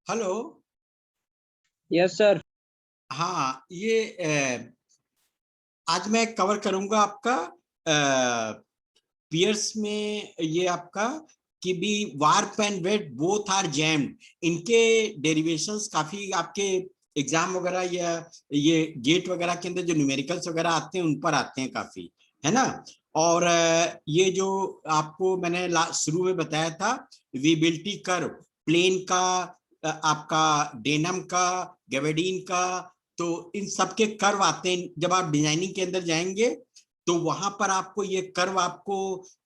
Hello. Yes sir. हाँ, ये आज मैं कवर करूंगा आपका पियर्स में ये आपका कि भी warp and weft both are jammed. इनके डेरिवेशंस काफी आपके एग्जाम वगैरह या ये गेट वगैरह के अंदर जो न्यूमेरिकल्स वगैरह आते हैं उन पर आते हैं काफी, है ना। और ये जो आपको मैंने शुरू में बताया था विबिलिटी कर्व, प्लेन का, आपका डेनम का, गैवेडीन का, तो इन सब के कर्व आते हैं। जब आप डिजाइनिंग के अंदर जाएंगे तो वहां पर आपको ये कर्व आपको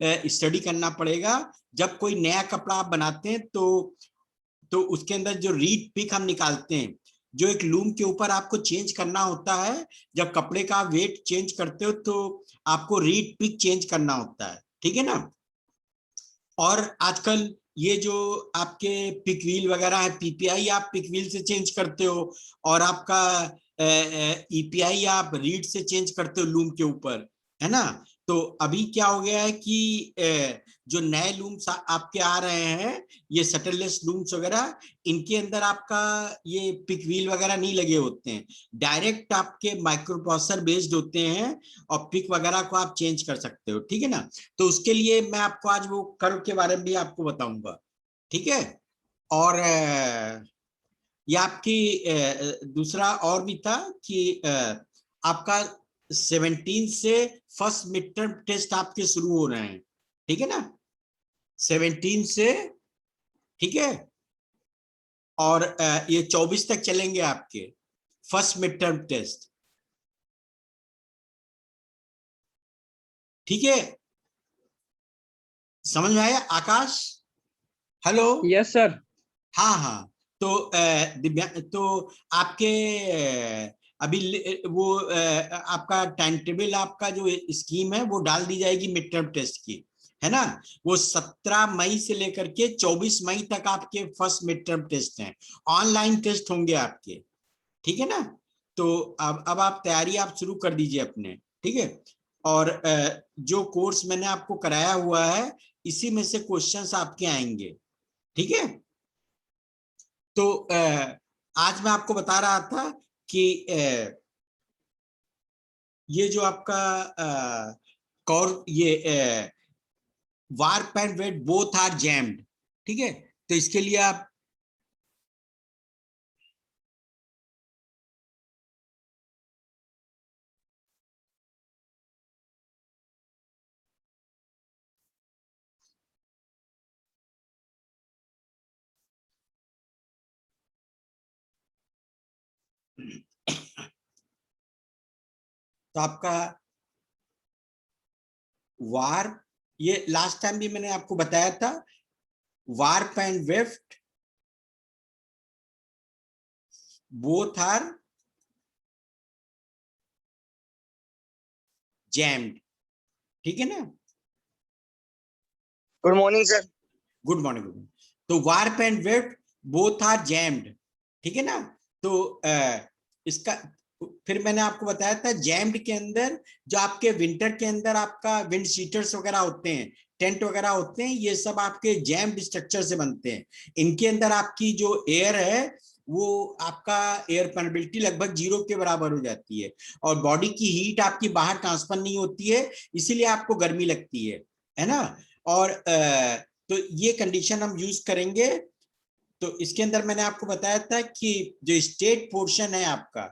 स्टडी करना पड़ेगा। जब कोई नया कपड़ा आप बनाते हैं तो उसके अंदर जो रीड पिक हम निकालते हैं, जो एक लूम के ऊपर आपको चेंज करना होता है। जब कपड़े का वेट चेंज करते हो तो आपको रीड पिक चेंज करना होता है, ठीक है ना। और आजकल ये जो आपके पिक व्हील वगैरह है, पीपीआई आप पिक व्हील से चेंज करते हो, और आपका ईपीआई आप रीड से चेंज करते हो लूम के ऊपर, है ना। तो अभी क्या हो गया है कि जो नए लूम्स आपके आ रहे हैं, ये शटरलेस लूम्स वगैरह, इनके अंदर आपका ये पिक व्हील वगैरह नहीं लगे होते हैं। डायरेक्ट आपके माइक्रोप्रोसेसर बेस्ड होते हैं और पिक वगैरह को आप चेंज कर सकते हो, ठीक है ना। तो उसके लिए मैं आपको आज वो कर्व के बारे में भी आपको बताऊंगा, ठीक है। और ये आपकी दूसरा और भी था कि आपका 17 से फर्स्ट मिड टर्म टेस्ट आपके शुरू हो रहे हैं, ठीक है ना, 17 से, ठीक है। और ये 24 तक चलेंगे आपके फर्स्ट मिड टर्म टेस्ट, ठीक है। समझ में आया आकाश? हेलो। Yes sir. हाँ हाँ। तो दिव्या, तो आपके अभी वो आपका टाइम टेबल, आपका जो स्कीम है वो डाल दी जाएगी मिड टर्म टेस्ट की, है ना। वो 17 मई से लेकर के 24 मई तक आपके फर्स्ट मिड टर्म टेस्ट हैं। ऑनलाइन टेस्ट होंगे आपके, ठीक है ना। तो अब आप तैयारी आप शुरू कर दीजिए अपने, ठीक है। और जो कोर्स मैंने आपको कराया हुआ है इसी में से क्वेश्चंस आपके आएंगे, ठीक है। तो आज मैं आपको बता रहा था कि ये जो आपका कौर ये warp and weft both are jammed, ठीक है। तो इसके लिए आप तो आपका वार्प, ये लास्ट टाइम भी मैंने आपको बताया था, warp and weft both are jammed, ठीक है ना। Good morning sir. Good morning, good morning. तो warp and weft both are jammed, ठीक है ना। तो इसका फिर मैंने आपको बताया था जैम्ड के अंदर जो आपके विंटर के अंदर आपका विंड शीटर्स वगैरह होते हैं, टेंट वगैरह होते हैं, ये सब आपके जैम्ड स्ट्रक्चर से बनते हैं। इनके अंदर आपकी जो एयर है वो आपका एयर परमिबिलिटी लगभग 0 के बराबर हो जाती है, और बॉडी की हीट आपकी बाहर ट्रांसफर नहीं होती है, इसीलिए आपको गर्मी लगती है ना। और तो ये कंडीशन हम यूज करेंगे। तो इसके अंदर मैंने आपको बताया था कि जो स्टेट पोर्शन है आपका,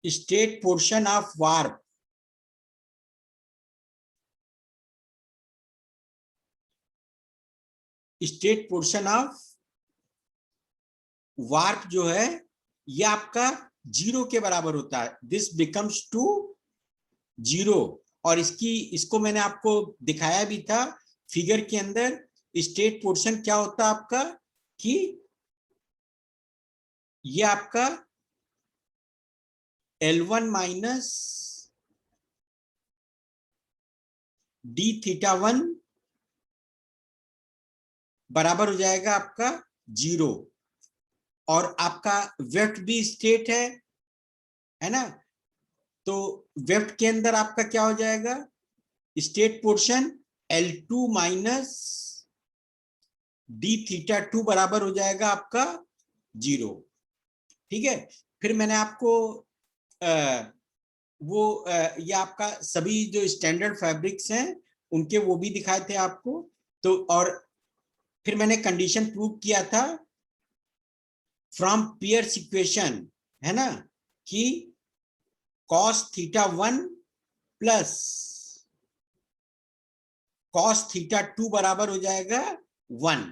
state portion of warp, state portion of warp जो है ये आपका 0 के बराबर होता है, दिस बिकम्स टू 0। और इसको मैंने आपको दिखाया भी था फिगर के अंदर। स्टेट पोर्शन क्या होता है आपका कि ये आपका L1 माइनस d θ1 बराबर हो जाएगा आपका 0। और आपका वेफ्ट भी स्टेट है ना। तो वेफ्ट के अंदर आपका क्या हो जाएगा, state portion L2 minus D theta 2 बराबर हो जाएगा आपका 0। ठीक है, फिर मैंने आपको ये आपका सभी जो स्टैंडर्ड फैब्रिक्स हैं उनके वो भी दिखाए थे आपको। तो और फिर मैंने कंडीशन प्रूव किया था फ्रॉम पियर्स इक्वेशन, है ना, कि cos theta 1 plus cos theta 2 बराबर हो जाएगा 1।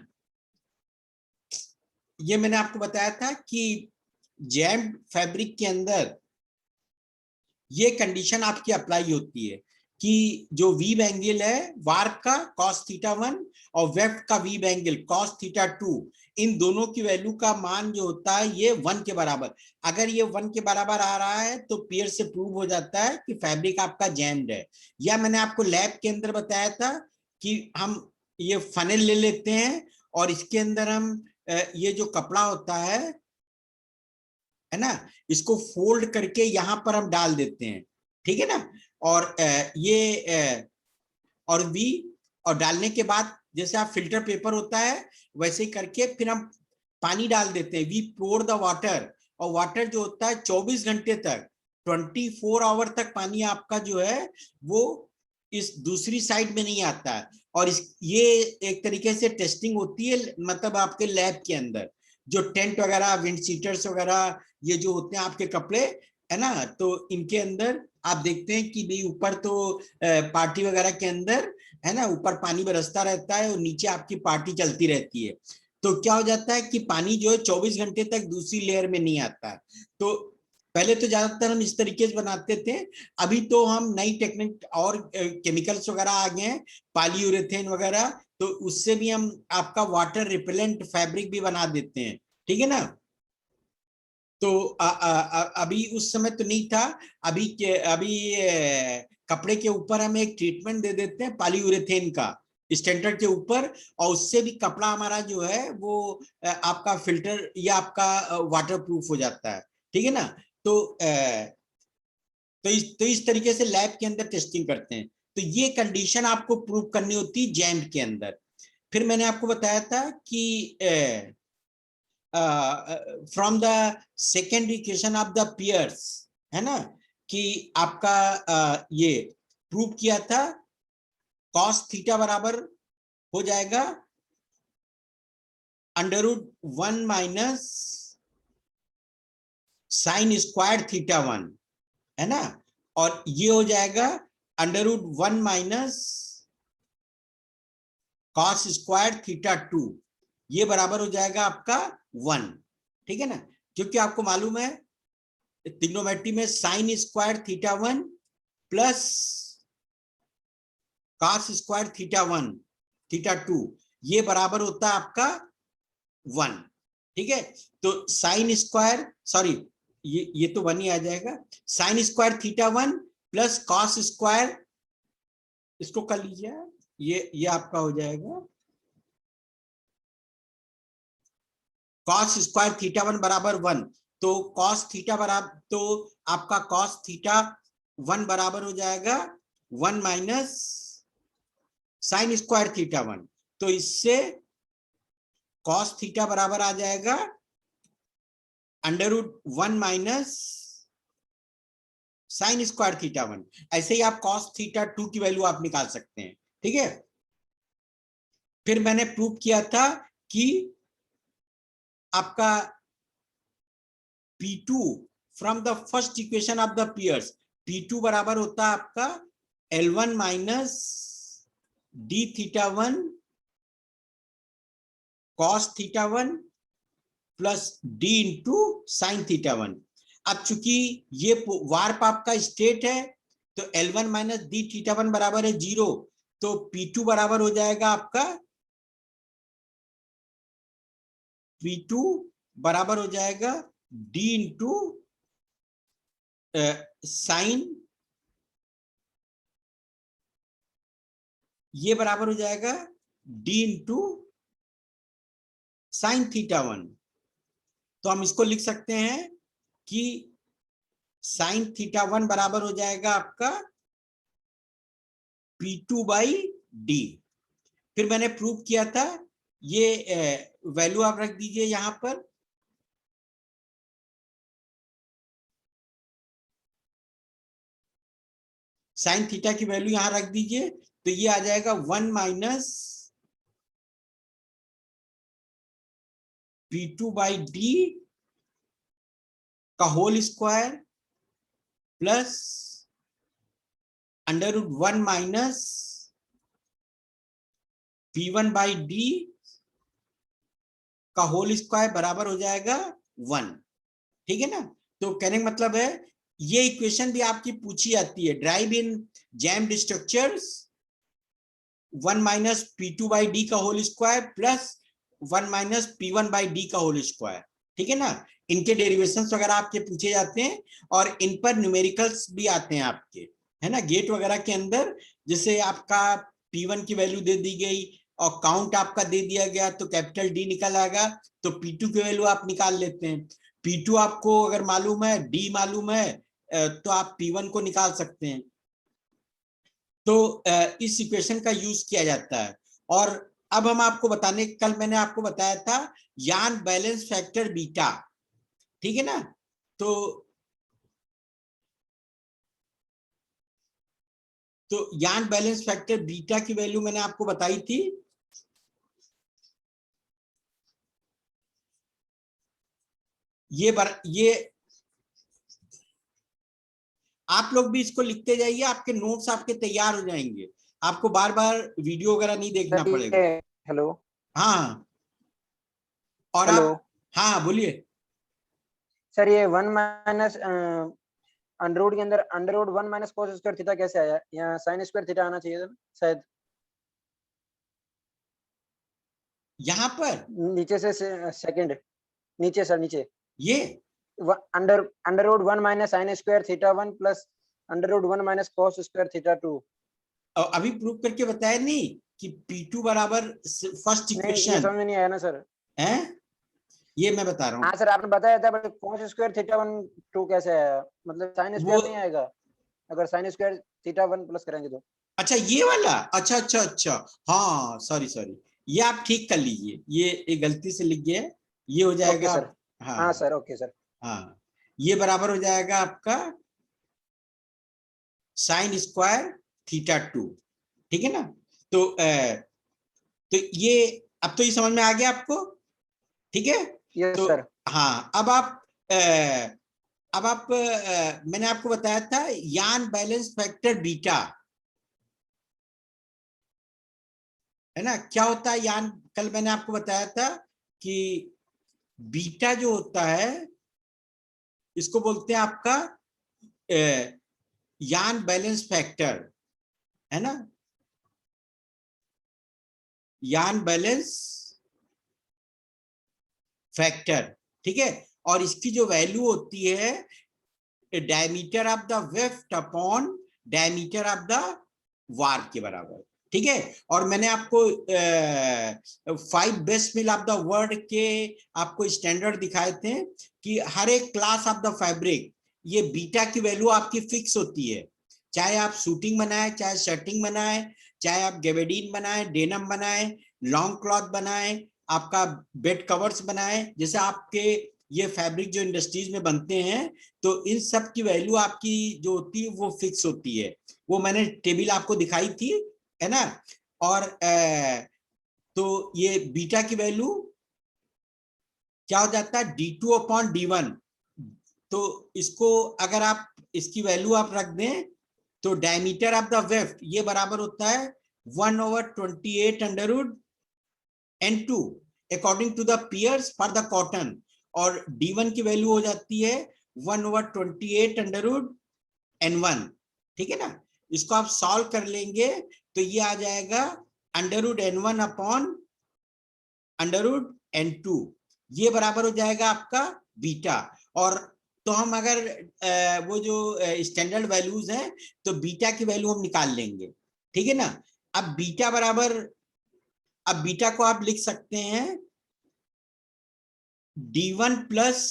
ये मैंने आपको बताया था कि जैम्ड फैब्रिक के अंदर ये कंडीशन आपकी अप्लाई होती है कि जो वीव एंगल है वार्प का cos थीटा 1 और वेफ्ट का वीव एंगल cos थीटा 2, इन दोनों की वैल्यू का मान जो होता है ये 1 के बराबर। अगर ये 1 के बराबर आ रहा है तो पियर्स से प्रूव हो जाता है कि फैब्रिक आपका जैम्ड है। या मैंने आपको लैब के अंदर बताया था कि हम ये फनेल ले लेते हैं और इसके अंदर हम ये जो कपड़ा होता है ना, इसको फोल्ड करके यहां पर हम डाल देते हैं, ठीक है ना। और और वी, और डालने के बाद जैसे आप फिल्टर पेपर होता है वैसे ही करके फिर हम पानी डाल देते हैं, वी पोर द वाटर। और वाटर जो होता है 24 घंटे तक, 24 आवर तक पानी आपका जो है वो इस दूसरी साइड में नहीं आता है। और ये एक तरीके से टेस्टिंग होती है, मतलब आपके लैब के अंदर जो टेंट वगैरह, विंड सीटर्स वगैरह, ये जो होते हैं आपके कपड़े, है ना, तो इनके अंदर आप देखते हैं कि भाई ऊपर तो पार्टी वगैरह के अंदर, है ना, ऊपर पानी बरसता रहता है और नीचे आपकी पार्टी चलती रहती है। तो क्या हो जाता है कि पानी जो है 24 घंटे तक दूसरी लेयर में नहीं आता है। तो पहले तो ज्यादातर हम इस तरीके से बनाते थे, अभी तो हम नई टेक्निक और केमिकल्स वगैरह आ गए हैं, पॉलीयूरेथेन वगैरह, तो उससे भी हम आपका वाटर रिपेलेंट फैब्रिक भी बना देते हैं, ठीक है ना। तो अभी उस समय तो नहीं था, अभी कपड़े के ऊपर हम एक ट्रीटमेंट दे देते हैं पॉलीयूरेथेन का स्टैंडर्ड के ऊपर, और उससे भी कपड़ा हमारा जो है वो आपका फिल्टर या आपका वाटर प्रूफ हो जाता है, ठीक है ना। तो इस तरीके से लैब के अंदर टेस्टिंग करते हैं। तो ये कंडीशन आपको प्रूव करनी होती है जैम्ड के अंदर। फिर मैंने आपको बताया था कि from the second equation of the Peirce, है ना, कि आपका ये प्रूव किया था cos थीटा बराबर हो जाएगा √1 माइनस साइन स्क्वायर थीटा 1, है ना, और ये हो जाएगा √1 माइनस cos स्क्वायर थीटा 2, ये बराबर हो जाएगा आपका 1, ठीक है ना। क्योंकि आपको मालूम है ट्रिग्नोमेट्री में sign square theta 1 plus cos square theta 1 theta 2, ये बराबर होता है आपका 1, ठीक है। तो साइन स्क्वायर, सॉरी, ये तो 1 ही आ जाएगा, sign square theta 1 plus cos square, इसको कर लीजिए, ये आपका हो जाएगा cos स्क्वायर थीटा 1 बराबर 1। तो cos थीटा बराबर, तो आपका cos थीटा 1 बराबर हो जाएगा 1 माइनस साइन स्क्वायर थीटा 1। तो इससे cos थीटा बराबर आ जाएगा √1 माइनस साइन स्क्वायर थीटा 1। ऐसे ही आप cos थीटा 2 की वैल्यू आप निकाल सकते हैं, ठीक है। फिर मैंने प्रूव किया था कि आपका P2 from the first equation of the Peirce, P2 बराबर होता है आपका L1 minus D theta 1 cos theta 1 plus D into sine theta 1। अब चूंकि ये वार्प आपका स्टेट है तो L1 माइनस डी थीटा 1 बराबर है 0, तो P2 बराबर हो जाएगा आपका, P2 बराबर हो जाएगा डी इंटू साइन, ये बराबर हो जाएगा डी इंटू साइन थीटा 1। तो हम इसको लिख सकते हैं कि साइन थीटा 1 बराबर हो जाएगा आपका P2 बाई डी। फिर मैंने प्रूव किया था, ये वैल्यू आप रख दीजिए यहां पर, साइन थीटा की वैल्यू यहां रख दीजिए, तो ये आ जाएगा 1 माइनस P2 बाई डी का whole square plus under root 1 minus P1 by D का होल स्क्वायर बराबर हो जाएगा 1। ठीक है ना। तो कहने का मतलब है, ये इक्वेशन भी आपकी पूछी जाती है, drive in jammed structures 1 minus P2 by D का whole square plus 1 minus P1 by D का होल स्क्वायर। ठीक है ना। इनके डेरिवेशंस वगैरह आपके पूछे जाते हैं और इन पर न्यूमेरिकल्स भी आते हैं आपके, है ना। गेट वगैरह के अंदर जैसे आपका P1 की वैल्यू दे दी गई और काउंट आपका दे दिया गया, तो कैपिटल डी निकल आएगा, तो P2 की वैल्यू आप निकाल लेते हैं। P2 आपको अगर मालूम है, डी मालूम है, तो आप P1 को निकाल सकते हैं। तो इस इक्वेशन का यूज किया जाता है। और अब हम आपको बताने, कल मैंने आपको बताया था यान बैलेंस फैक्टर बीटा। ठीक है ना। तो यान बैलेंस फैक्टर बीटा की वैल्यू मैंने आपको बताई थी, ये आप लोग भी इसको लिखते जाइए, आपके नोट्स आपके तैयार हो जाएंगे, आपको बार बार वीडियो वगैरह नहीं देखना सर पड़ेगा। ये हेलो हाँ, और हेलो आप, हाँ बोलिए। सर, ये 1 माइनस अंडर रूट के अंदर under root 1 minus cos square theta कैसे आया? यहाँ साइन स्क्वायर थीटा आना चाहिए था शायद, यहाँ पर नीचे से सेकंड, नीचे सर, नीचे ये under under root 1 minus sine square theta 1 plus under root 1 minus cos square theta 2। अभी प्रूव करके बताया नहीं कि P2 बराबर फर्स्ट नहीं, ये इक्वेशन समझ में नहीं आया ना सर। है, ये मैं बता रहा हाँ हूँ। सर, आपने बताया था, बट कोस स्क्वायर थीटा 1 2 कैसे आया? मतलब साइन वो स्क्वायर नहीं आएगा अगर साइन स्क्वायर थीटा 1 प्लस करेंगे तो? अच्छा, ये वाला, अच्छा अच्छा अच्छा, हाँ सॉरी सॉरी, ये आप ठीक कर लीजिए, ये एक गलती से लिख गया, ये हो ओके जाएगा सर। हाँ हाँ हाँ सर, ओके सर। हाँ, ये बराबर हो जाएगा आपका साइन स्क्वायर थीटा 2। ठीक है ना। तो ये, अब तो ये समझ में आ गया आपको। ठीक है। यस तो सर। हाँ, अब आप मैंने आपको बताया था यान बैलेंस फैक्टर बीटा, है ना। क्या होता है यान, कल मैंने आपको बताया था कि बीटा जो होता है, इसको बोलते हैं आपका यान बैलेंस फैक्टर, है ना, यान बैलेंस फैक्टर। ठीक है। और इसकी जो वैल्यू होती है diameter of the weft upon diameter of the war के बराबर। ठीक है। और मैंने आपको 5 best mill of the world के आपको स्टैंडर्ड दिखाए थे कि हर एक क्लास ऑफ द फैब्रिक, ये बीटा की वैल्यू आपकी फिक्स होती है, चाहे आप शूटिंग बनाए, चाहे शर्टिंग बनाए, चाहे आप गेबेडीन बनाए, डेनम बनाए, लॉन्ग क्लॉथ बनाए, आपका बेड कवर्स बनाए, जैसे आपके ये फैब्रिक जो इंडस्ट्रीज में बनते हैं, तो इन सब की वैल्यू आपकी जो होती है वो फिक्स होती है। वो मैंने टेबल आपको दिखाई थी, है ना। और तो ये बीटा की वैल्यू क्या हो जाता है, D2 अपॉन D1। तो इसको अगर आप इसकी वैल्यू आप रख दें, तो डायमीटर ऑफ द वेफ्ट ये बराबर होता है 1/28 under root N2 according to the Peirce for the cotton, और D1 की वैल्यू हो जाती है 1/28 अंडर रूट N1। ठीक है ना। इसको आप सॉल्व कर लेंगे तो ये आ जाएगा under root N1 upon under root N2, ये बराबर हो जाएगा आपका बीटा। और तो हम अगर वो जो स्टैंडर्ड वैल्यूज हैं, तो बीटा की वैल्यू हम निकाल लेंगे। ठीक है ना। अब बीटा बराबर, अब बीटा को आप लिख सकते हैं D1 प्लस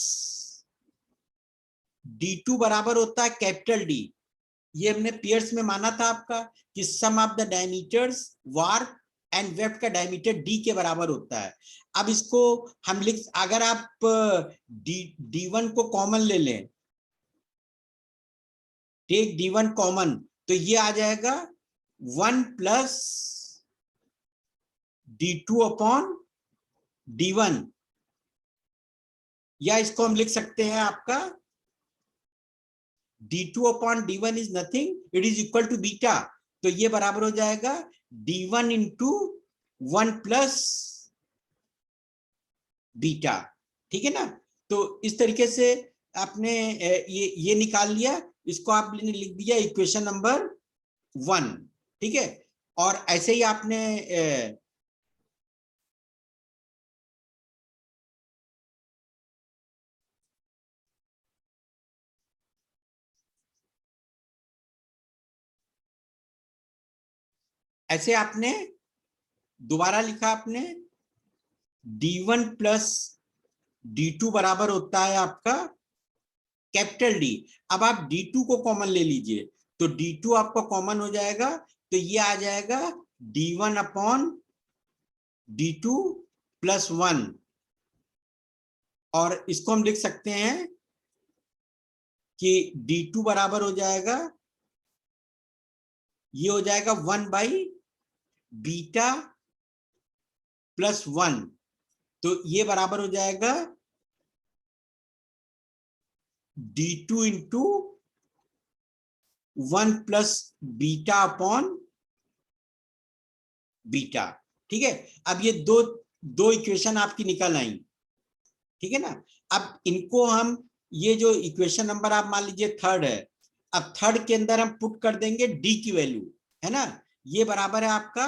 D2 बराबर होता है कैपिटल डी, ये हमने पेयर्स में माना था आपका कि sum of the diameters warp and weft का डायमीटर डी के बराबर होता है। अब इसको हम अगर आप D1 को कॉमन ले लें, टेक D1 कॉमन, तो ये आ जाएगा 1 प्लस D2 अपॉन D1, या इसको हम लिख सकते हैं आपका D2 upon D1 is nothing, it is equal to beta. तो ये बराबर हो जाएगा D1 इंटू 1 प्लस बीटा। ठीक है ना। तो इस तरीके से आपने ये निकाल लिया, इसको आपने लिख दिया इक्वेशन नंबर 1। ठीक है, और ऐसे ही आपने ऐसे आपने दोबारा लिखा, आपने D1 प्लस D2 बराबर होता है आपका कैपिटल डी। अब आप D2 को कॉमन ले लीजिए, तो D2 आपका कॉमन हो जाएगा, तो ये आ जाएगा D1 अपॉन D2 प्लस 1, और इसको हम लिख सकते हैं कि D2 बराबर हो जाएगा, ये हो जाएगा 1 बाई बीटा प्लस 1, तो ये बराबर हो जाएगा D2 into 1 plus beta upon beta. ठीक है, अब ये दो इक्वेशन आपकी निकल आई। ठीक है ना। अब इनको हम, ये जो इक्वेशन नंबर आप मान लीजिए थर्ड है, अब थर्ड के अंदर हम पुट कर देंगे डी की वैल्यू, है ना। ये बराबर है आपका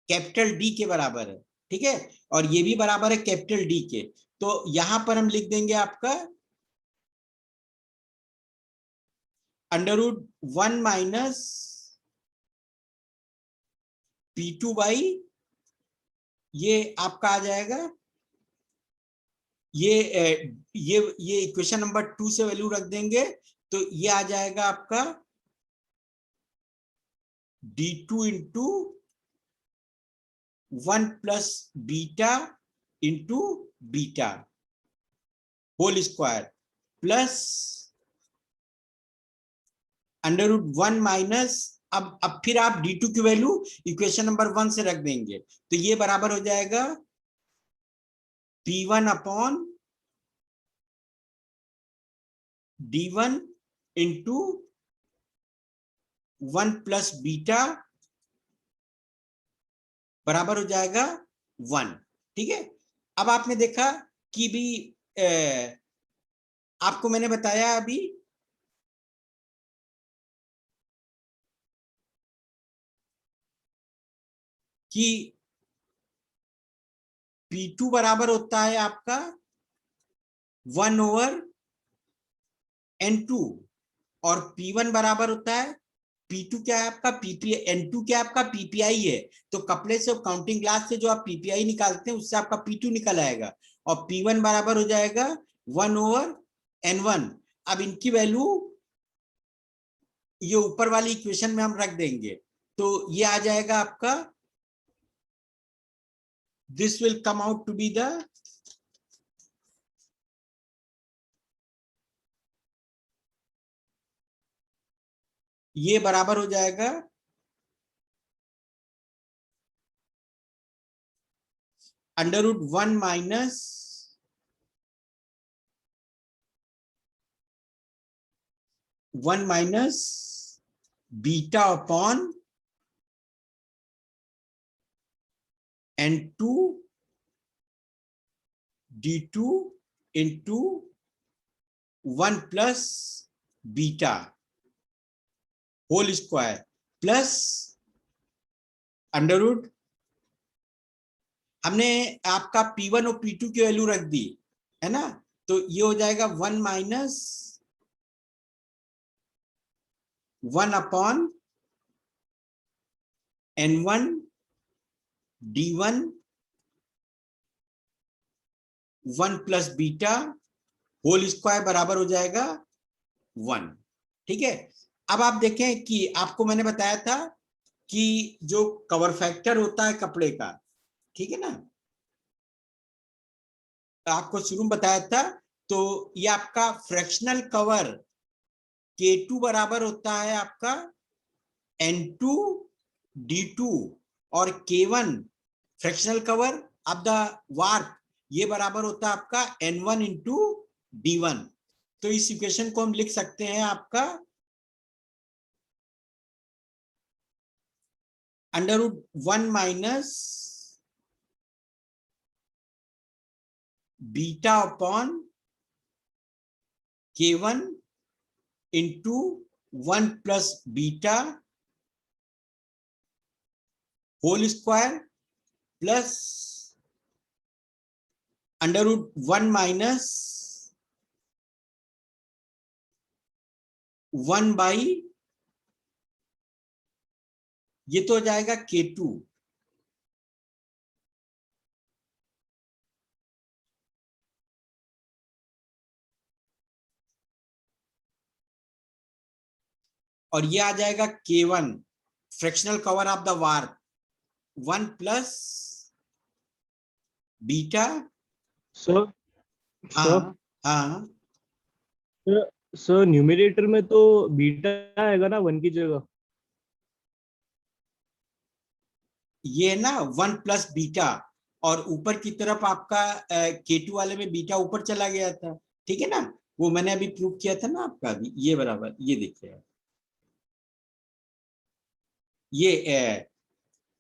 कैपिटल डी के बराबर है। ठीक है, और ये भी बराबर है कैपिटल डी के। तो यहां पर हम लिख देंगे आपका √1 माइनस P2 बाई, ये आपका आ जाएगा, ये इक्वेशन नंबर 2 से वैल्यू रख देंगे, तो ये आ जाएगा आपका D2 into 1 plus beta into beta whole square plus √1 minus, अब फिर आप D2 की वैल्यू इक्वेशन नंबर 1 से रख देंगे, तो ये बराबर हो जाएगा P1 upon D1 into 1 plus beta बराबर हो जाएगा 1। ठीक है, अब आपने देखा कि भी आपको मैंने बताया अभी कि P2 बराबर होता है आपका 1/N2, और P1 बराबर होता है, P2 क्या है आपका पीपीआई, N2 क्या है आपका पीपीआई है। तो कपड़े से काउंटिंग ग्लास से जो आप पीपीआई निकालते हैं उससे आपका P2 निकल आएगा, और P1 बराबर हो जाएगा 1/N1। अब इनकी वैल्यू ये ऊपर वाली इक्वेशन में हम रख देंगे, तो ये आ जाएगा आपका, this will come out to be the ये बराबर हो जाएगा √1 minus beta upon N2 D2 into 1 plus beta whole square plus √ हमने आपका P1 और P2 की वैल्यू रख दी है ना, तो ये हो जाएगा 1 minus 1 upon N1 D1 1 plus beta whole square बराबर हो जाएगा 1। ठीक है। अब आप देखें कि आपको मैंने बताया था कि जो कवर फैक्टर होता है कपड़े का, ठीक है ना, आपको शुरू में बताया था, तो ये आपका फ्रैक्शनल कवर K2 बराबर होता है आपका N2 D2 और K1 fractional cover of the warp ये बराबर होता है आपका N1 इंटू D1। तो इस इक्वेशन को हम लिख सकते हैं आपका √1 minus beta upon K1 into 1 plus beta whole square plus √1 minus 1 by ये तो हो जाएगा K2 और ये आ जाएगा K1 fractional cover of the warp 1 plus beta. Sir हाँ सर हाँ सर न्यूमरेटर में तो बीटा आएगा ना 1 की जगह। ये ना 1 प्लस बीटा और ऊपर की तरफ आपका K2 वाले में बीटा ऊपर चला गया था, ठीक है ना, वो मैंने अभी प्रूव किया था ना आपका अभी, ये बराबर ये देखिए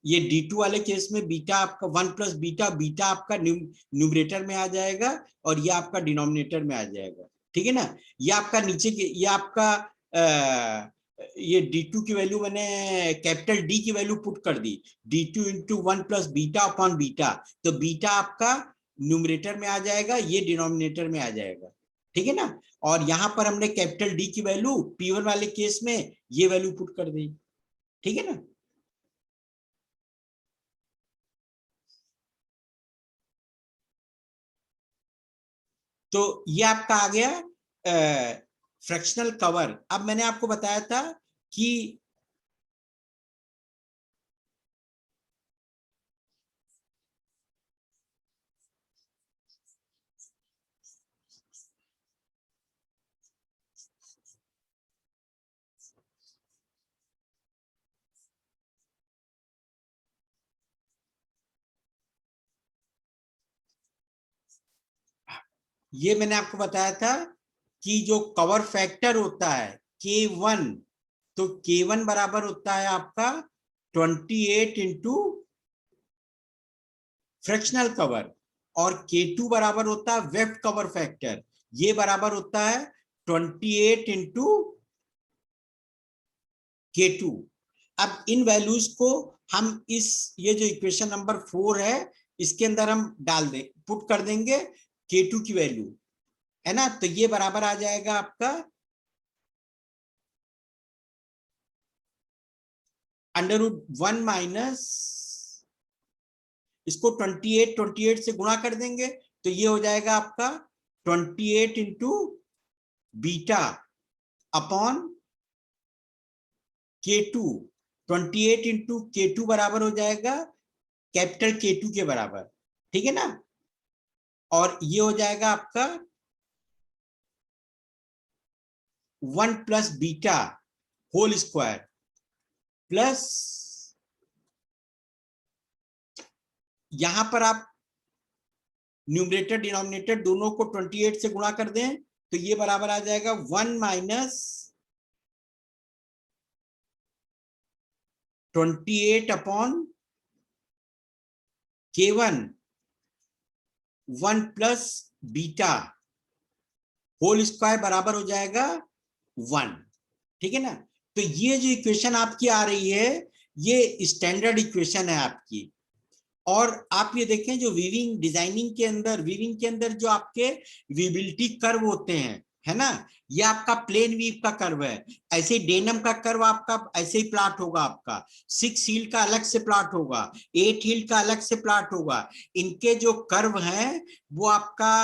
ये D2 वाले केस में बीटा आपका 1 प्लस बीटा, बीटा आपका न्यूमरेटर में आ जाएगा और ये आपका डिनोमिनेटर में आ जाएगा, ठीक है ना। ये आपका नीचे के ये आपका ये D2 की वैल्यू मैंने कैपिटल D की वैल्यू पुट कर दी, D2 into 1 plus beta upon beta, तो बीटा आपका न्यूमरेटर में आ जाएगा, ये डिनोमिनेटर में आ जाएगा, ठीक है ना। और यहां पर हमने कैपिटल D की वैल्यू P1 वाले केस में ये वैल्यू पुट कर दी, ठीक है ना। तो ये आपका आ गया फ्रैक्शनल कवर। अब मैंने आपको बताया था कि ये मैंने आपको बताया था कि जो कवर फैक्टर होता है K1, तो K1 बराबर होता है आपका 28 इंटू फ्रैक्शनल कवर और K2 बराबर होता है वेब कवर फैक्टर, ये बराबर होता है 28 इंटू K2। अब इन वैल्यूज को हम इस ये जो इक्वेशन नंबर 4 है इसके अंदर हम डाल दे पुट कर देंगे K2 की वैल्यू, है ना, तो ये बराबर आ जाएगा आपका √1 माइनस इसको 28 से गुणा कर देंगे तो ये हो जाएगा आपका 28 into beta upon K2। 28 into K2 बराबर हो जाएगा कैपिटल K2 के बराबर, ठीक है ना, और ये हो जाएगा आपका 1 plus beta whole square plus यहां पर आप न्यूमरेटर डिनोमिनेटर दोनों को 28 से गुणा कर दें तो ये बराबर आ जाएगा 1 minus 28 upon K1 1 plus beta whole square बराबर हो जाएगा 1, ठीक है ना। तो ये जो इक्वेशन आपकी आ रही है ये स्टैंडर्ड इक्वेशन है आपकी। और आप ये देखें जो वीविंग डिजाइनिंग के अंदर जो आपके विजिबिलिटी कर्व होते हैं, है ना, ये आपका प्लेन वीव का कर्व है। ऐसे डेनम का कर्व आपका ऐसे ही प्लॉट होगा, आपका 6 हील का अलग से प्लॉट होगा, 8 हील का अलग से प्लॉट होगा। इनके जो कर्व हैं वो आपका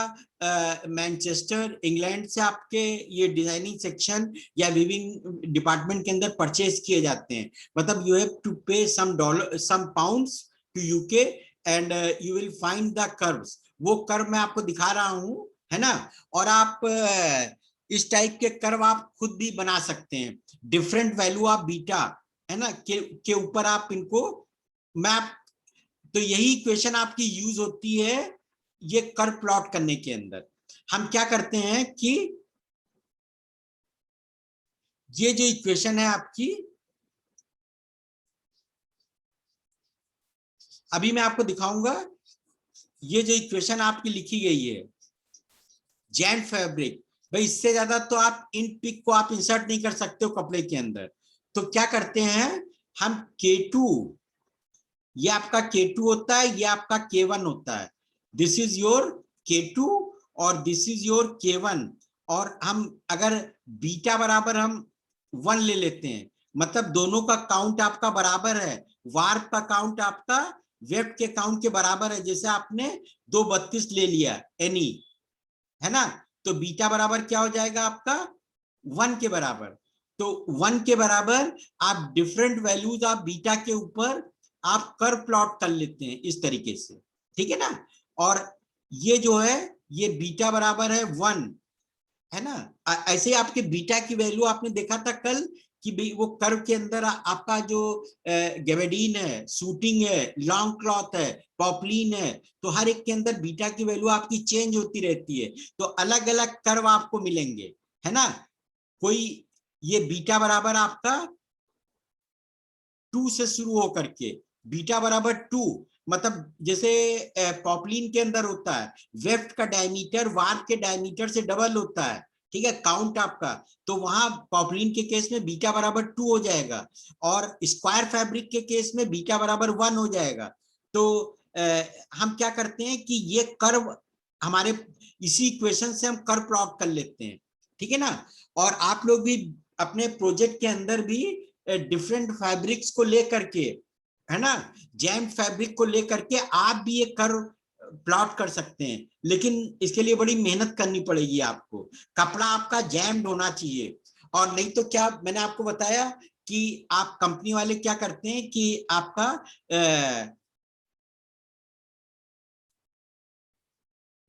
मैनचेस्टर इंग्लैंड से आपके ये डिजाइनिंग सेक्शन या वीविंग डिपार्टमेंट के अंदर परचेज किए जाते हैं। मतलब you have to pay some dollar some pounds to UK and you will find the curves. वो कर्व मैं आपको दिखा रहा हूं, है ना। और आप इस टाइप के कर्व आप खुद भी बना सकते हैं। डिफरेंट वैल्यू ऑफ बीटा, है ना, के ऊपर आप इनको मैप, तो यही इक्वेशन आपकी यूज होती है ये कर्व प्लॉट करने के अंदर। हम क्या करते हैं कि ये जो इक्वेशन है आपकी, अभी मैं आपको दिखाऊंगा। ये जो इक्वेशन आपकी लिखी गई है जैम फैब्रिक, भाई इससे ज्यादा तो आप इन पिक को आप इंसर्ट नहीं कर सकते हो कपड़े के अंदर। तो क्या करते हैं हम, K2, ये आपका K2 होता है, ये आपका K1 होता है। दिस इज योर K2 और दिस इज योर K1। और हम अगर बीटा बराबर हम 1 ले लेते हैं, मतलब दोनों का काउंट आपका बराबर है, वार्प का काउंट आपका वेफ्ट के काउंट के बराबर है। जैसे आपने 232 ले लिया एनी, है ना, तो बीटा बराबर क्या हो जाएगा आपका 1 के बराबर। तो 1 के बराबर आप डिफरेंट वैल्यूज आप बीटा के ऊपर आप कर्व प्लॉट कर लेते हैं इस तरीके से, ठीक है ना। और ये जो है ये बीटा बराबर है 1, है ना। ऐसे आपके बीटा की वैल्यू आपने देखा था कल कि वो कर्व के अंदर आपका जो गैबेडीन है, शूटिंग है, लॉन्ग क्लॉथ है, पॉपलिन है, तो हर एक के अंदर बीटा की वैल्यू आपकी चेंज होती रहती है। तो अलग अलग कर्व आपको मिलेंगे, है ना। कोई ये बीटा बराबर आपका 2 से शुरू होकर के बीटा बराबर 2, मतलब जैसे पॉपलिन के अंदर होता है वेफ्ट का डायमीटर वार्प के डायमीटर से डबल होता है, ठीक है, काउंट आपका। तो वहां पॉपलिन के केस में बीटा बराबर 2 हो जाएगा और स्क्वायर फैब्रिक के केस में बीटा बराबर 1 हो जाएगा। तो हम क्या करते हैं कि ये कर्व हमारे इसी इक्वेशन से हम कर्व प्लॉट कर लेते हैं, ठीक है ना। और आप लोग भी अपने प्रोजेक्ट के अंदर भी डिफरेंट फैब्रिक्स को लेकर के, है ना, जैम फैब्रिक को लेकर के आप भी ये कर्व प्लॉट कर सकते हैं। लेकिन इसके लिए बड़ी मेहनत करनी पड़ेगी आपको, कपड़ा आपका जैम्ड होना चाहिए। और नहीं तो क्या मैंने आपको बताया कि आप कंपनी वाले क्या करते हैं कि आपका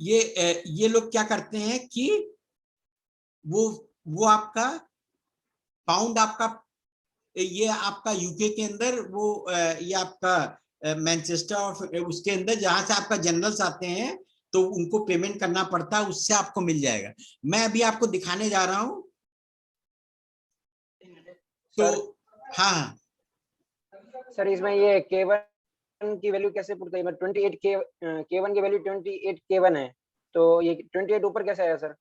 ये लोग क्या करते हैं कि वो आपका पाउंड आपका, ये आपका यूके के अंदर वो ये आपका मैनचेस्टर और उसके अंदर जहां से आपका जनरल्स आते हैं तो उनको पेमेंट करना पड़ता है, उससे आपको मिल जाएगा। मैं अभी आपको दिखाने जा रहा हूं। तो हाँ सर इसमें ये K1 की वैल्यू कैसे पुट करें? 28 K1 की वैल्यू 28 K1 है, तो ये 28 ऊपर कैसे आया सर?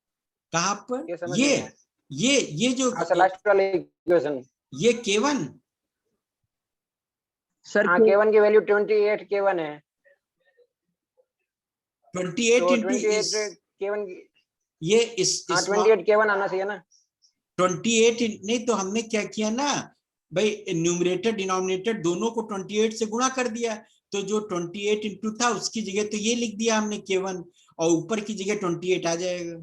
कहाँ पर ये समझ नहीं आया। ये जो हाँ सर लास्ट वाली इक्वेशन। ये K1 सर हाँ K1 की वैल्यू 28 K1 है, 28 तो इंटू 28 K1 ये हाँ इस 28 K1 आना चाहिए ना। 28 नहीं, तो हमने क्या किया ना भाई, न्यूमरेटर डिनोमिनेटर दोनों को 28 से गुणा कर दिया। तो जो 28 इंटू था उसकी जगह तो ये लिख दिया हमने K1 और ऊपर की जगह 28 आ जाएगा।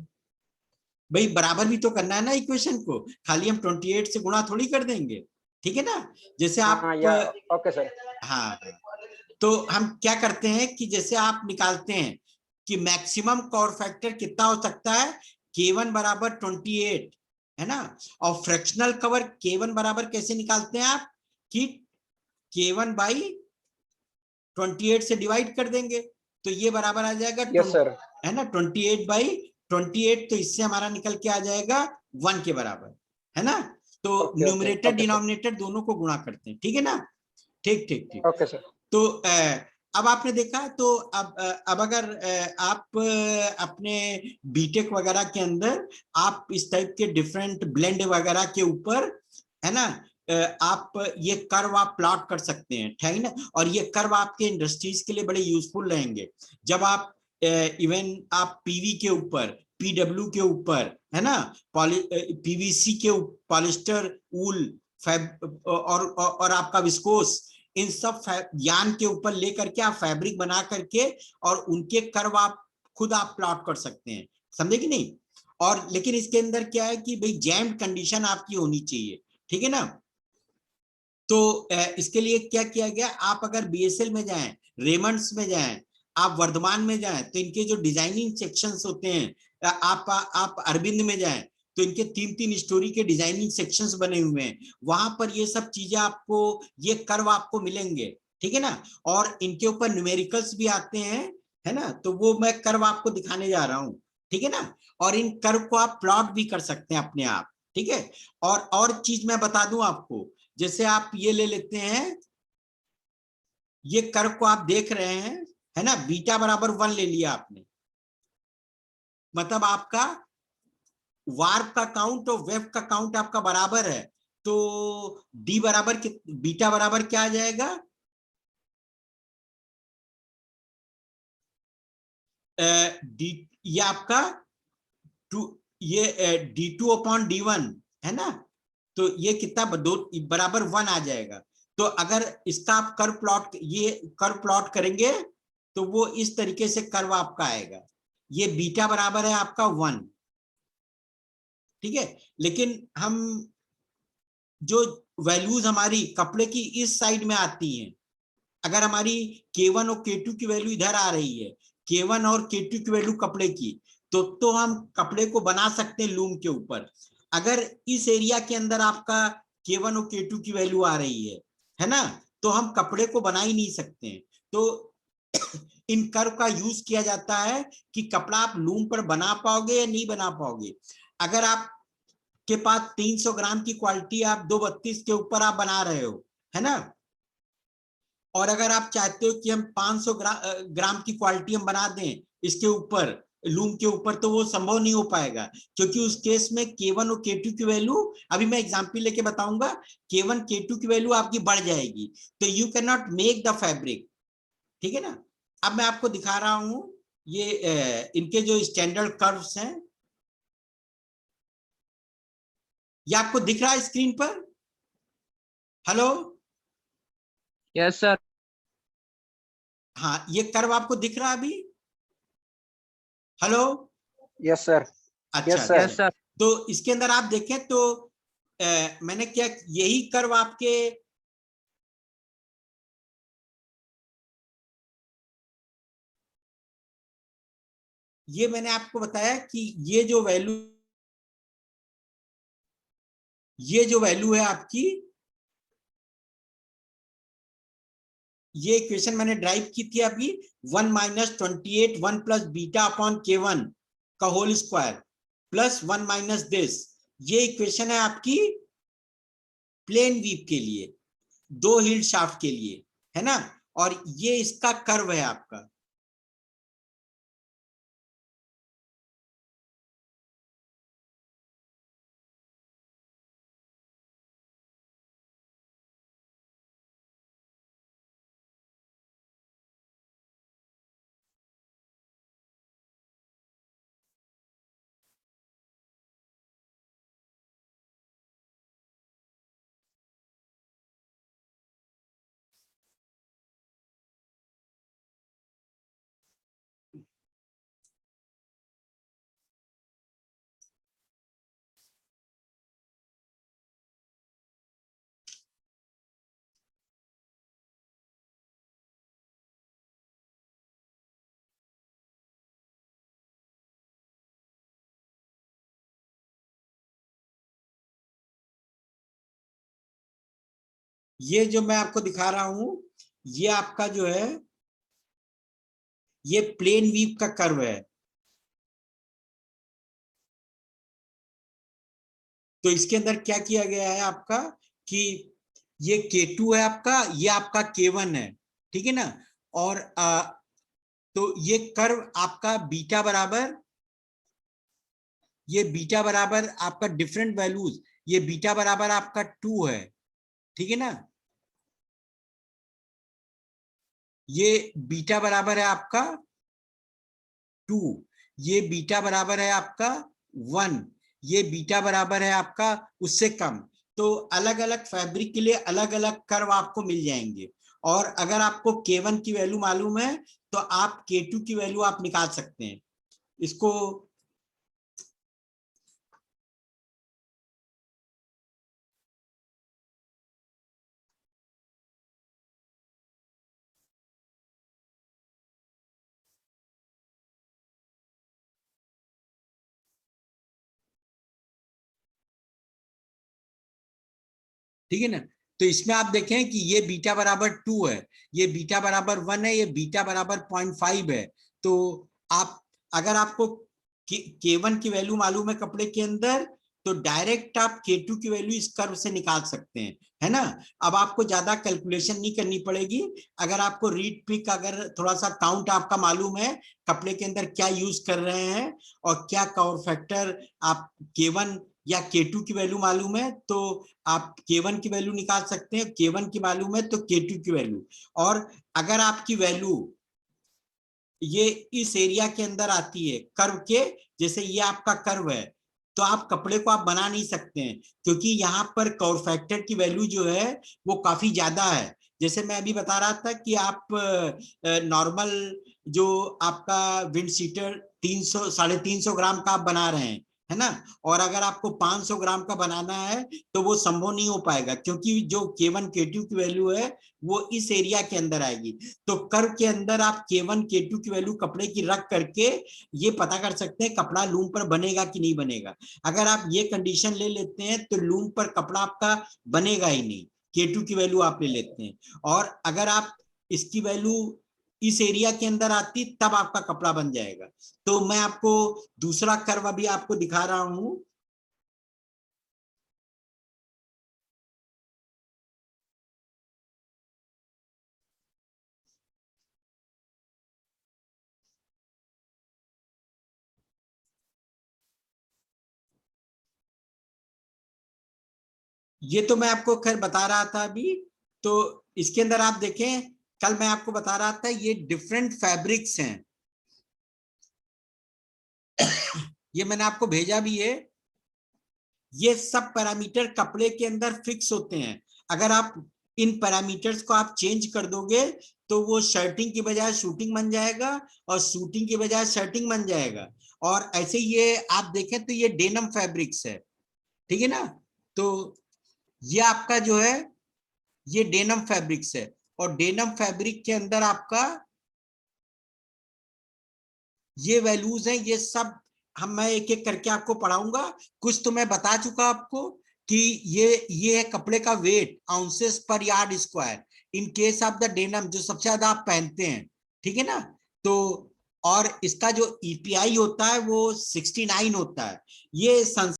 भाई बराबर भी तो करना है ना इक्वेशन को, खाली हम 28 से गुणा थोड़ी कर देंगे, ठीक है ना। जैसे आप हाँ या ओके सर। हाँ, तो हम क्या करते हैं कि जैसे आप निकालते हैं कि मैक्सिमम कॉर फैक्टर कितना हो सकता है, K1 बराबर 28, है ना। और फ्रैक्शनल कवर K1 बराबर कैसे निकालते हैं आप कि K1 बाई 28 से डिवाइड कर देंगे, तो ये बराबर आ जाएगा यस सर। है ना 28 बाई 28, तो इससे हमारा निकल के आ जाएगा 1 के बराबर, है ना। तो okay numerator okay sir. Denominator दोनों को गुणा करते हैं, ठीक है ना। ठीक ठीक ठीक। Okay sir. तो अब आपने देखा, तो अब अगर आप अपने बीटेक वगैरह के अंदर आप इस टाइप के डिफरेंट ब्लेंड वगैरह के ऊपर, है ना, आप ये कर्व आप प्लॉट कर सकते हैं, ठीक है ना। और ये कर्व आपके इंडस्ट्रीज के लिए बड़े यूजफुल रहेंगे जब आप इवन आप पीवी के ऊपर पीडब्ल्यू के ऊपर, है ना, पीवीसी के पॉलिस्टर, वूल, फैब और आपका विस्कोस, इन सब यान के ऊपर लेकर के आप फैब्रिक बना करके और उनके कर्व आप खुद आप प्लॉट कर सकते हैं, समझे कि नहीं। और लेकिन इसके अंदर क्या है कि भाई जैम्ड कंडीशन आपकी होनी चाहिए, ठीक है ना। तो इसके लिए क्या किया गया, आप अगर बीएसएल में जाएं, रेमंड्स में जाएं, आप वर्धमान में जाएं, तो इनके जो डिजाइनिंग सेक्शंस होते हैं, आप अरविंद में जाएं तो इनके 3-3 स्टोरी के डिजाइनिंग सेक्शंस बने हुए हैं, वहां पर ये सब चीजें आपको, ये कर्व आपको मिलेंगे, ठीक है ना। और इनके ऊपर न्यूमेरिकल्स भी आते हैं, है ना, तो वो मैं कर्व आपको दिखाने जा रहा हूँ, ठीक है ना। और इन कर्व को आप प्लॉट भी कर सकते हैं अपने आप, ठीक है। और चीज मैं बता दूं आपको, जैसे आप ये ले लेते हैं, ये कर्व को आप देख रहे हैं, है ना, बीटा बराबर 1 ले लिया आपने, मतलब आपका वार्प का काउंट और वेव का काउंट आपका बराबर है, तो डी बराबर बीटा बराबर क्या आ जाएगा, डी, ये आपका ये D2/D1 है ना, तो ये कितना दो बराबर 1 आ जाएगा। तो अगर इसका आप कर्व प्लॉट, ये कर्व प्लॉट करेंगे तो वो इस तरीके से कर्व आपका आएगा, ये बीटा बराबर है आपका 1, ठीक है। लेकिन हम जो वैल्यूज हमारी कपड़े की इस साइड में आती हैं, अगर हमारी K1 और K2 की वैल्यू इधर आ रही है, K1 और K2 की वैल्यू कपड़े की, तो हम कपड़े को बना सकते हैं लूम के ऊपर। अगर इस एरिया के अंदर आपका K1 और K2 की वैल्यू आ रही है ना, तो हम कपड़े को बना ही नहीं सकते हैं। तो इन कर्व का यूज किया जाता है कि कपड़ा आप लूम पर बना पाओगे या नहीं बना पाओगे। अगर आप के पास 300 ग्राम की क्वालिटी, आप 232 के ऊपर आप बना रहे हो, है ना, और अगर आप चाहते हो कि हम 500 ग्राम की क्वालिटी हम बना दें इसके ऊपर, लूम के ऊपर, तो वो संभव नहीं हो पाएगा, क्योंकि उस केस में K1 और K2 की वैल्यू, अभी मैं एग्जांपल लेके बताऊंगा, K1 K2 की वैल्यू आपकी बढ़ जाएगी, तो you can not make the fabric, ठीक है ना। अब मैं आपको दिखा रहा हूं ये इनके जो स्टैंडर्ड कर्व्स हैं, ये आपको दिख रहा है स्क्रीन पर, हेलो, यस सर। हाँ, ये कर्व आपको दिख रहा है अभी, हेलो, यस सर। अच्छा यस सर। अच्छा, तो इसके अंदर आप देखें तो मैंने क्या, यही कर्व आपके, ये मैंने आपको बताया कि ये जो वैल्यू है आपकी, ये इक्वेशन मैंने ड्राइव की थी अभी, 1 minus 28 1 plus beta upon K1 का whole square plus 1 minus this, ये इक्वेशन है आपकी प्लेन वीव के लिए, 2 हील शाफ्ट के लिए, है ना, और ये इसका कर्व है आपका। ये जो मैं आपको दिखा रहा हूं, ये आपका जो है, ये प्लेन वीव का कर्व है। तो इसके अंदर क्या किया गया है आपका कि ये K2 है आपका, ये आपका K1 है, ठीक है ना। और तो ये कर्व आपका बीटा बराबर, ये बीटा बराबर आपका डिफरेंट वैल्यूज, ये बीटा बराबर आपका 2 है, ठीक है ना, ये बीटा बराबर है आपका 2, ये बीटा बराबर है आपका 1, ये बीटा बराबर है आपका उससे कम। तो अलग अलग फैब्रिक के लिए अलग अलग कर्व आपको मिल जाएंगे। और अगर आपको K1 की वैल्यू मालूम है तो आप K2 की वैल्यू आप निकाल सकते हैं। इसको ठीक है ना। तो इसमें आप देखें कि ये बीटा बराबर 2 है, ये बीटा बराबर 1 है, ये बीटा बराबर 0.5 है। तो आप अगर आपको K1 की वैल्यू मालूम है कपड़े के अंदर, तो डायरेक्ट आप K2 की वैल्यू इस कर्व से निकाल सकते हैं, है ना। अब आपको ज्यादा कैलकुलेशन नहीं करनी पड़ेगी। अगर आपको रीड पिक, अगर थोड़ा सा काउंट आपका मालूम है कपड़े के अंदर क्या यूज कर रहे हैं और क्या कवर फैक्टर आप K1 या K2 की वैल्यू मालूम है, तो आप K1 की वैल्यू निकाल सकते हैं। K1 की मालूम है तो K2 की वैल्यू। और अगर आपकी वैल्यू ये इस एरिया के अंदर आती है कर्व के, जैसे ये आपका कर्व है, तो आप कपड़े को आप बना नहीं सकते हैं, क्योंकि यहाँ पर कवर फैक्टर की वैल्यू जो है वो काफी ज्यादा है। जैसे मैं अभी बता रहा था कि आप नॉर्मल जो आपका विंड शीटर 300 350 ग्राम का आप बना रहे हैं, है ना, और अगर आपको 500 ग्राम का बनाना है तो वो संभव नहीं हो पाएगा, क्योंकि जो K1 K2 की वैल्यू है वो इस एरिया के अंदर आएगी। तो कर्व के अंदर आप K1 K2 की वैल्यू कपड़े की रख करके ये पता कर सकते हैं कपड़ा लूम पर बनेगा कि नहीं बनेगा। अगर आप ये कंडीशन ले लेते हैं तो लूम पर कपड़ा आपका बनेगा ही नहीं, K2 की वैल्यू आप ले लेते हैं। और अगर आप इसकी वैल्यू इस एरिया के अंदर आती तब आपका कपड़ा बन जाएगा। तो मैं आपको दूसरा कर्व अभी आपको दिखा रहा हूं। ये तो मैं आपको खैर बता रहा था अभी। तो इसके अंदर आप देखें, कल मैं आपको बता रहा था ये डिफरेंट फैब्रिक्स हैं। ये मैंने आपको भेजा भी है। ये सब पैरामीटर कपड़े के अंदर फिक्स होते हैं। अगर आप इन पैरामीटर्स को आप चेंज कर दोगे तो वो शर्टिंग की बजाय शूटिंग बन जाएगा और शूटिंग की बजाय शर्टिंग बन जाएगा। और ऐसे ये आप देखें तो ये डेनिम फैब्रिक्स है, ठीक है ना। तो ये आपका जो है ये डेनिम फैब्रिक्स है, और डेनिम फैब्रिक के अंदर आपका ये वैल्यूज हैं, ये सब मैं एक एक करके आपको पढ़ाऊंगा। कुछ तो मैं बता चुका आपको कि ये है कपड़े का वेट आउंसेस पर yard square in case of the denim, जो सबसे ज्यादा आप पहनते हैं, ठीक है ना। तो और इसका जो EPI होता है वो 69 होता है। ये